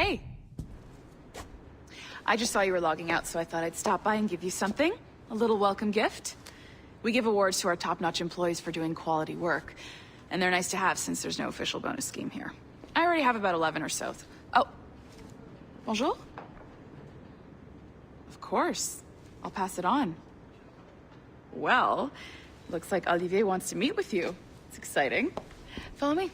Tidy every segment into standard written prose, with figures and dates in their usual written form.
Hey. I just saw you were logging out, so I thought I'd stop by and give you something. A little welcome gift. We give awards to our top-notch employees for doing quality work. And they're nice to have since there's no official bonus scheme here. I already have about 11 or so. Oh. Bonjour? Of course. I'll pass it on. Well, looks like Olivier wants to meet with you. It's exciting. Follow me.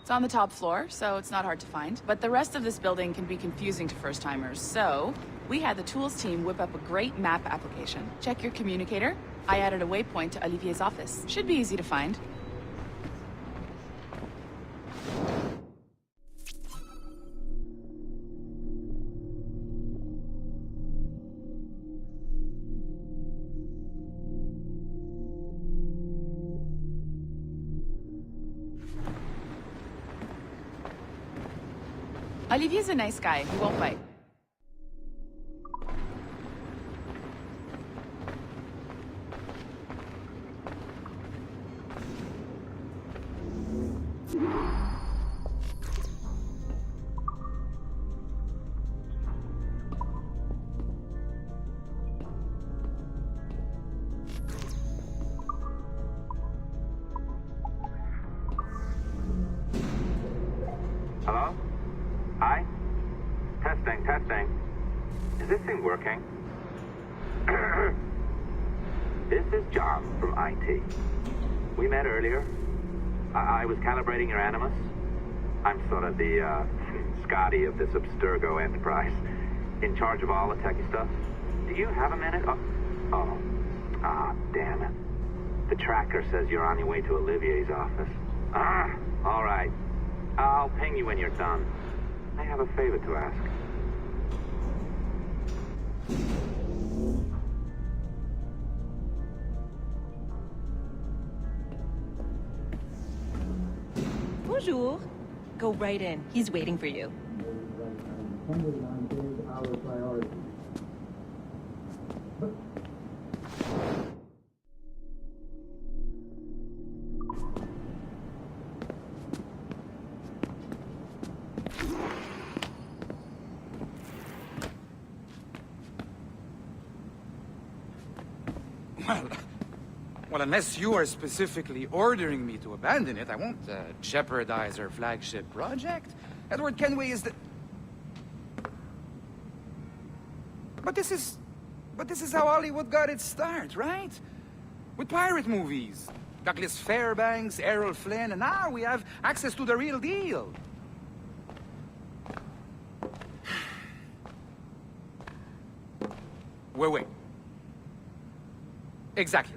It's on the top floor, so it's not hard to find. But the rest of this building can be confusing to first-timers, so we had the tools team whip up a great map application. Check your communicator. I added a waypoint to Olivier's office. Should be easy to find. Olivier's a nice guy. He won't bite. Hello? Hi? Testing. Is this thing working? This is John from IT. We met earlier. I was calibrating your Animus. I'm sort of the, Scotty of this Abstergo enterprise. In charge of all the techie stuff. Do you have a minute? Damn it. The tracker says you're on your way to Olivier's office. All right. I'll ping you when you're done. I have a favor to ask. Bonjour. Go right in. He's waiting for you. Well, unless you are specifically ordering me to abandon it, I won't jeopardize our flagship project. Edward Kenway is the... But this is how Hollywood got its start, right? With pirate movies. Douglas Fairbanks, Errol Flynn, and now we have access to the real deal. Wait. Exactly.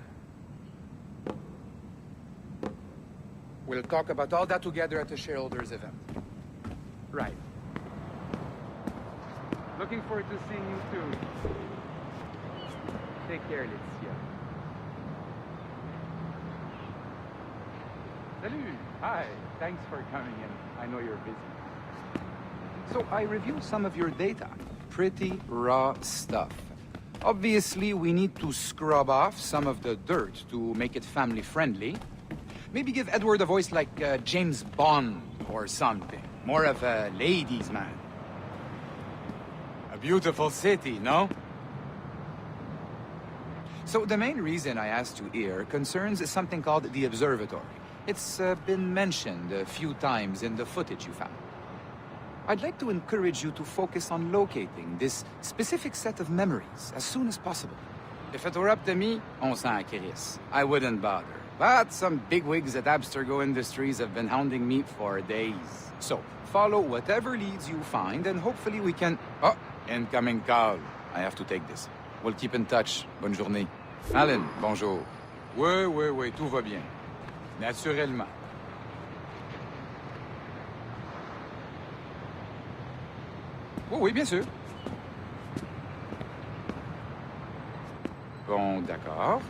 We'll talk about all that together at the shareholders event. Right. Looking forward to seeing you too. Take care, Laetitia. Salut! Hi, thanks for coming in. I know you're busy. So I reviewed some of your data. Pretty raw stuff. Obviously, we need to scrub off some of the dirt to make it family-friendly. Maybe give Edward a voice like James Bond or something. More of a ladies' man. A beautiful city, no? So the main reason I asked you here concerns something called the Observatory. It's been mentioned a few times in the footage you found. I'd like to encourage you to focus on locating this specific set of memories as soon as possible. If it were up to me, on s'en crisse. I wouldn't bother. But some bigwigs at Abstergo Industries have been hounding me for days. So, follow whatever leads you find, and hopefully we can... Oh, incoming call. I have to take this. We'll keep in touch. Bonne journée. Alan, bonjour. Oui, tout va bien. Naturellement. Oui, bien sûr. Bon, d'accord.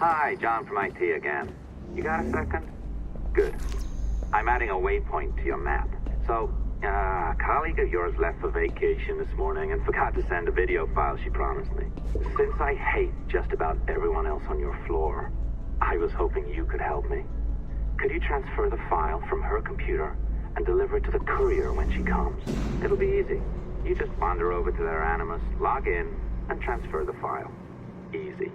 Hi, John from IT again. You got a second? Good. I'm adding a waypoint to your map. So, A colleague of yours left for vacation this morning and forgot to send a video file she promised me. Since I hate just about everyone else on your floor, I was hoping you could help me. Could you transfer the file from her computer and deliver it to the courier when she comes? It'll be easy. You just wander over to their Animus, log in, and transfer the file. Easy.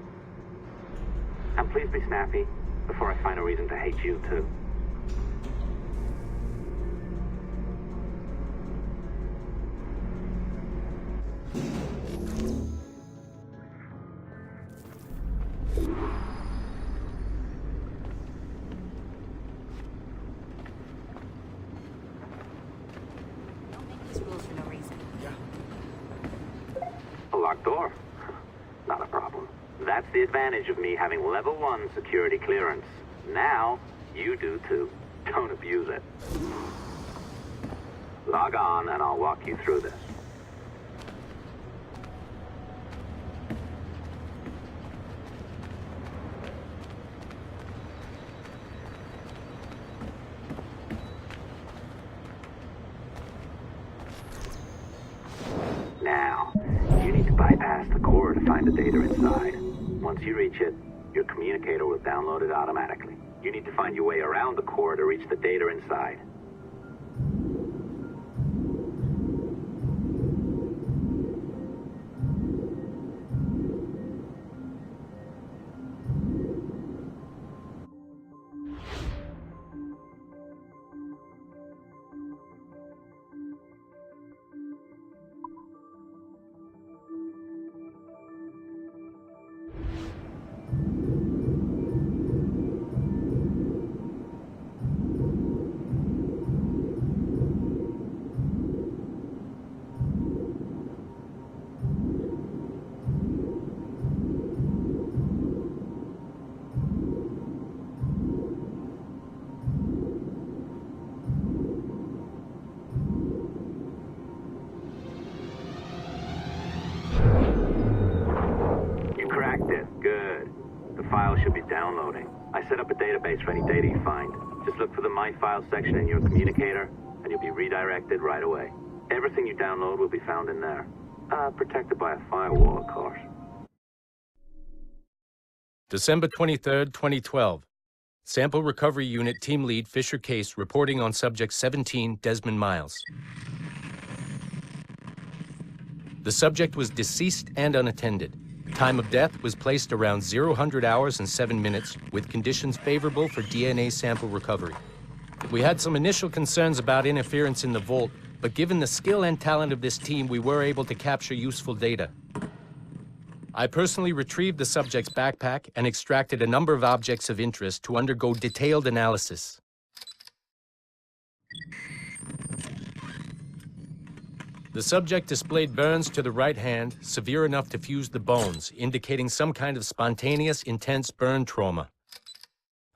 And please be snappy before I find a reason to hate you, too. A locked door? Not a problem. That's the advantage of me having level 1 security clearance. Now, you do too. Don't abuse it. Log on and I'll walk you through this. Now, you need to bypass the core to find the data inside. Once you reach it, your communicator will download it automatically. You need to find your way around the core to reach the data inside. File should be downloading. I set up a database for any data you find. Just look for the My Files section in your communicator, and you'll be redirected right away. Everything you download will be found in there. Protected by a firewall, of course. December 23rd, 2012. Sample Recovery Unit Team Lead Fisher Case reporting on Subject 17, Desmond Miles. The subject was deceased and unattended. Time of death was placed around 0000 hours and 7 minutes, with conditions favorable for DNA sample recovery. We had some initial concerns about interference in the vault, but given the skill and talent of this team, we were able to capture useful data. I personally retrieved the subject's backpack and extracted a number of objects of interest to undergo detailed analysis. The subject displayed burns to the right hand, severe enough to fuse the bones, indicating some kind of spontaneous, intense burn trauma.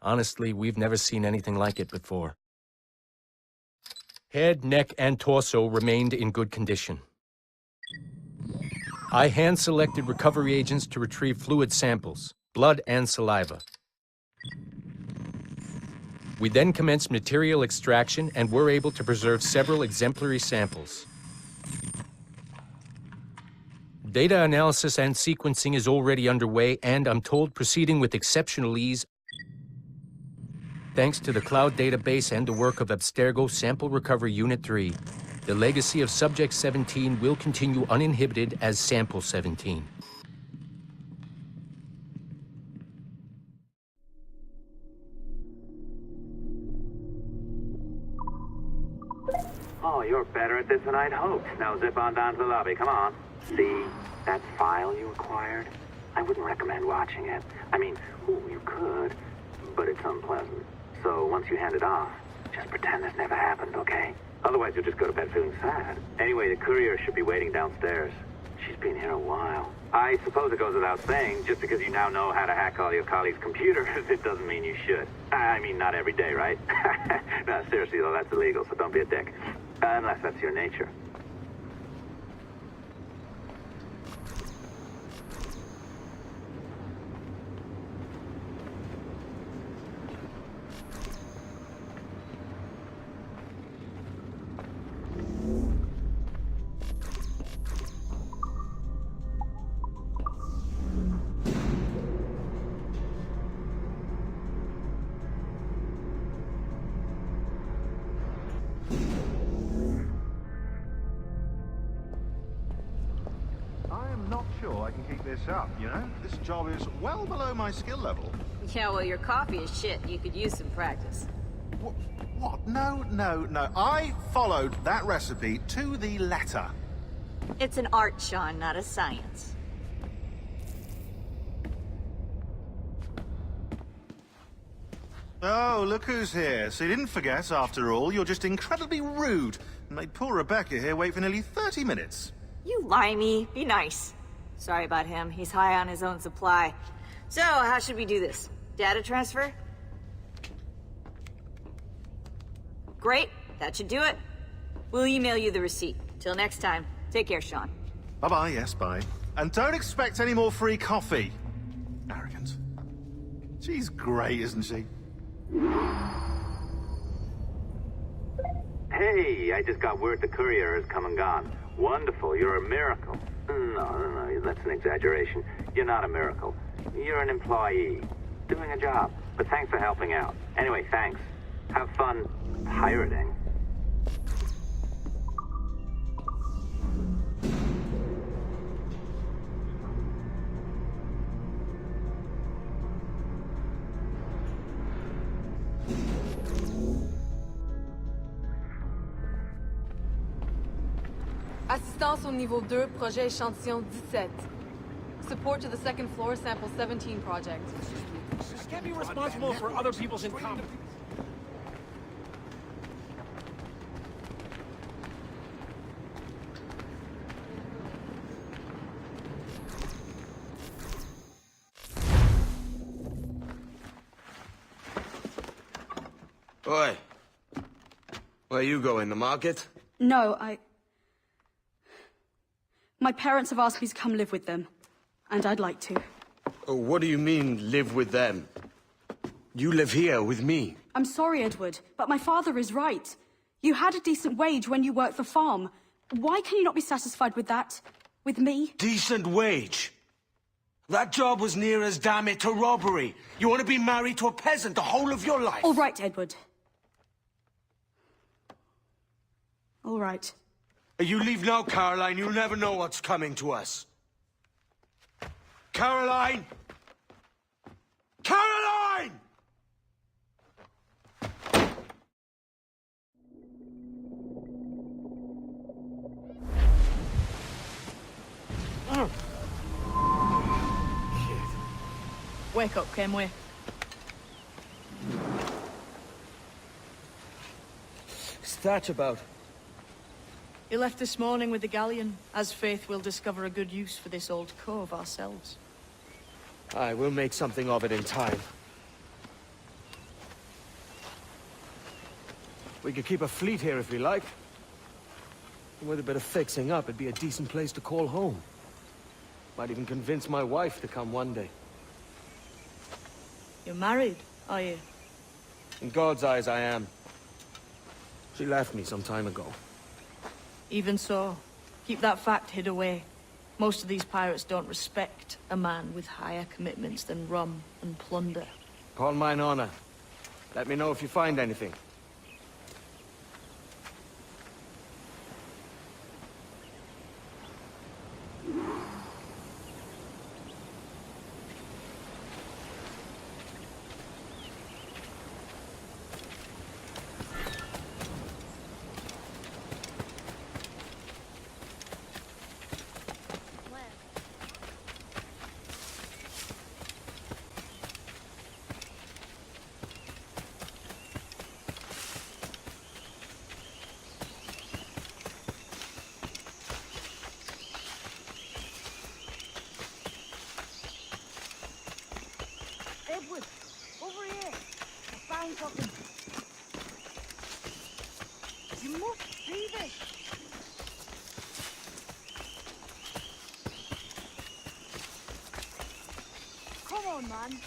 Honestly, we've never seen anything like it before. Head, neck, and torso remained in good condition. I hand-selected recovery agents to retrieve fluid samples, blood and saliva. We then commenced material extraction and were able to preserve several exemplary samples. Data analysis and sequencing is already underway, and I'm told proceeding with exceptional ease. Thanks to the cloud database and the work of Abstergo Sample Recovery Unit 3, the legacy of Subject 17 will continue uninhibited as Sample 17. Oh, you're better at this than I'd hoped. Now zip on down to the lobby. Come on. See that file you acquired? I wouldn't recommend watching it. I mean, you could, but it's unpleasant. So once you hand it off, just pretend this never happened, okay? Otherwise, you'll just go to bed feeling sad. Anyway, the courier should be waiting downstairs. She's been here a while. I suppose it goes without saying, just because you now know how to hack all your colleagues' computers, it doesn't mean you should. I mean, not every day, right? No, seriously, though, that's illegal, so don't be a dick. Unless that's your nature. this up, you know? This job is well below my skill level. Yeah, well, your coffee is shit. You could use some practice. What? No. I followed that recipe to the letter. It's an art, Sean, not a science. Oh, look who's here. So you didn't forget, after all. You're just incredibly rude. And made poor Rebecca here wait for nearly 30 minutes. You limey. Be nice. Sorry about him. He's high on his own supply. So, how should we do this? Data transfer? Great. That should do it. We'll email you the receipt. Till next time. Take care, Sean. Bye-bye, yes, bye. And don't expect any more free coffee. Arrogant. She's great, isn't she? Hey, I just got word the courier has come and gone. Wonderful, you're a miracle. No, that's an exaggeration. You're not a miracle. You're an employee, doing a job. But thanks for helping out. Anyway, thanks. Have fun pirating. Assistance au niveau 2, projet échantillon 17. Support to the second floor, sample 17 project. I can't be responsible for other people's incompetence. Oi. Where you going, the market? No, My parents have asked me to come live with them, and I'd like to. Oh, what do you mean, live with them? You live here with me. I'm sorry, Edward, but my father is right. You had a decent wage when you worked the farm. Why can you not be satisfied with that? With me? Decent wage? That job was near as, damn it, to robbery. You want to be married to a peasant the whole of your life? All right, Edward. All right. You leave now, Caroline. You'll never know what's coming to us. Caroline! Caroline! Wake up, Kenway. What's that about? He left this morning with the galleon. As faith, we'll discover a good use for this old cove ourselves. Aye, we'll make something of it in time. We could keep a fleet here if we like. And with a bit of fixing up, it'd be a decent place to call home. Might even convince my wife to come one day. You're married, are you? In God's eyes, I am. She left me some time ago. Even so, keep that fact hid away. Most of these pirates don't respect a man with higher commitments than rum and plunder. Upon mine honor. Let me know if you find anything. Edward, over here. I found something. You must see this. Come on, man.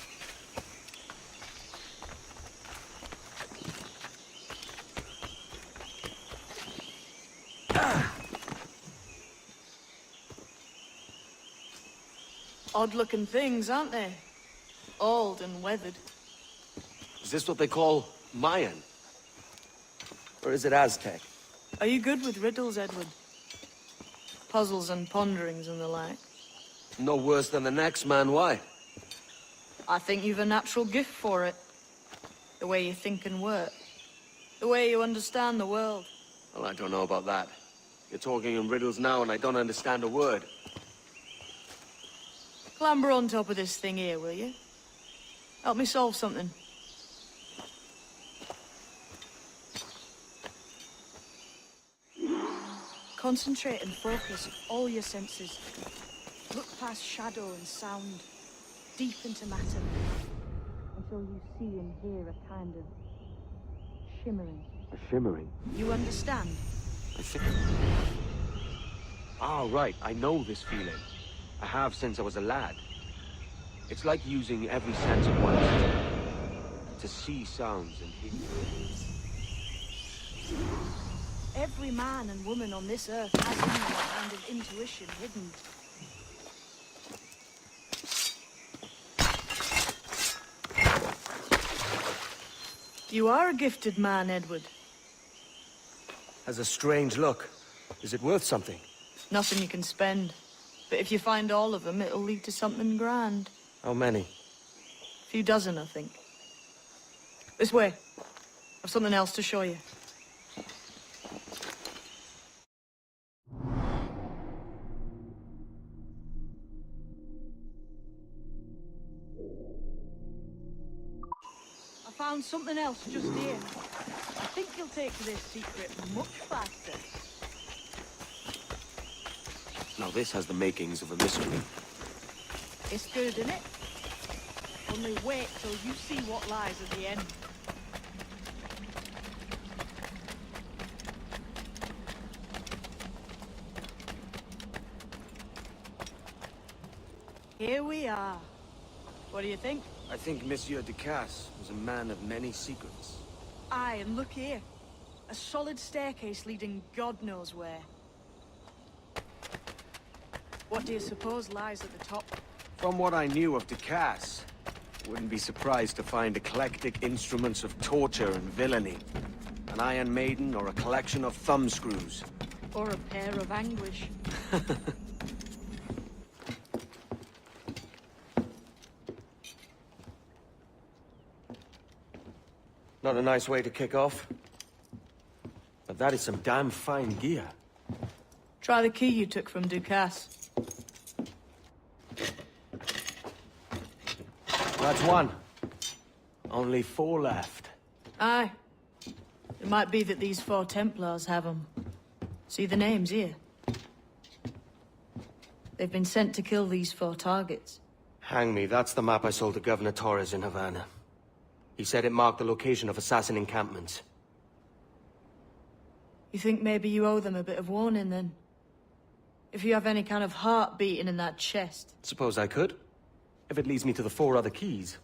Odd-looking things, aren't they? Old and weathered. Is this what they call Mayan? Or is it Aztec? Are you good with riddles, Edward? Puzzles and ponderings and the like? No worse than the next man, why? I think you've a natural gift for it. The way you think and work. The way you understand the world. Well, I don't know about that. You're talking in riddles now and I don't understand a word. Clamber on top of this thing here, will you? Help me solve something. Concentrate and focus all your senses. Look past shadow and sound, deep into matter, until you see and hear a kind of shimmering. A shimmering? You understand? I think... Ah, right. I know this feeling. I have since I was a lad. It's like using every sense at once. To see sounds and hear... Every man and woman on this earth has in them a kind of intuition hidden. You are a gifted man, Edward. Has a strange look. Is it worth something? Nothing you can spend. But if you find all of them, it'll lead to something grand. How many? A few dozen, I think. This way. I've something else to show you. I found something else just here. I think you'll take to this secret much faster. Now this has the makings of a mystery. It's good, isn't it? Only wait till you see what lies at the end. Here we are. What do you think? I think Monsieur Ducasse was a man of many secrets. Aye, and look here. A solid staircase leading God knows where. What do you suppose lies at the top? From what I knew of Ducasse, wouldn't be surprised to find eclectic instruments of torture and villainy. An Iron Maiden or a collection of thumbscrews. Or a pair of anguish. Not a nice way to kick off. But that is some damn fine gear. Try the key you took from Ducasse. That's one. Only 4 left. Aye. It might be that these 4 Templars have them. See the names here? They've been sent to kill these 4 targets. Hang me, that's the map I sold to Governor Torres in Havana. He said it marked the location of assassin encampments. You think maybe you owe them a bit of warning, then? If you have any kind of heart beating in that chest. Suppose I could? If it leads me to the 4 other keys.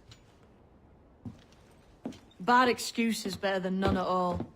Bad excuse is better than none at all.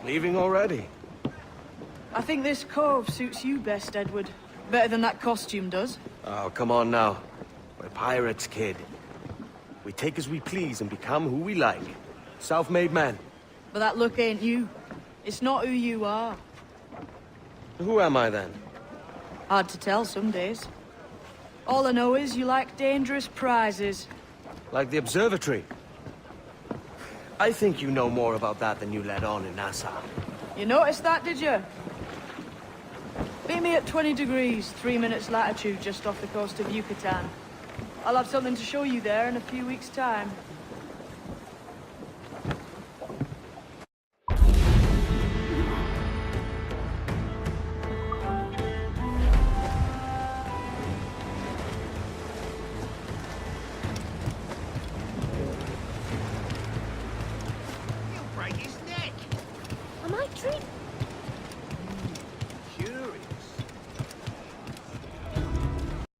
Leaving already? I think this cove suits you best, Edward. Better than that costume does. Oh, come on now. We're pirates, kid. We take as we please and become who we like. Self-made men. But that look ain't you. It's not who you are. Who am I then? Hard to tell some days. All I know is you like dangerous prizes. Like the observatory. I think you know more about that than you let on in Nassau. You noticed that, did you? Meet me at 20 degrees, 3 minutes latitude just off the coast of Yucatan. I'll have something to show you there in a few weeks' time.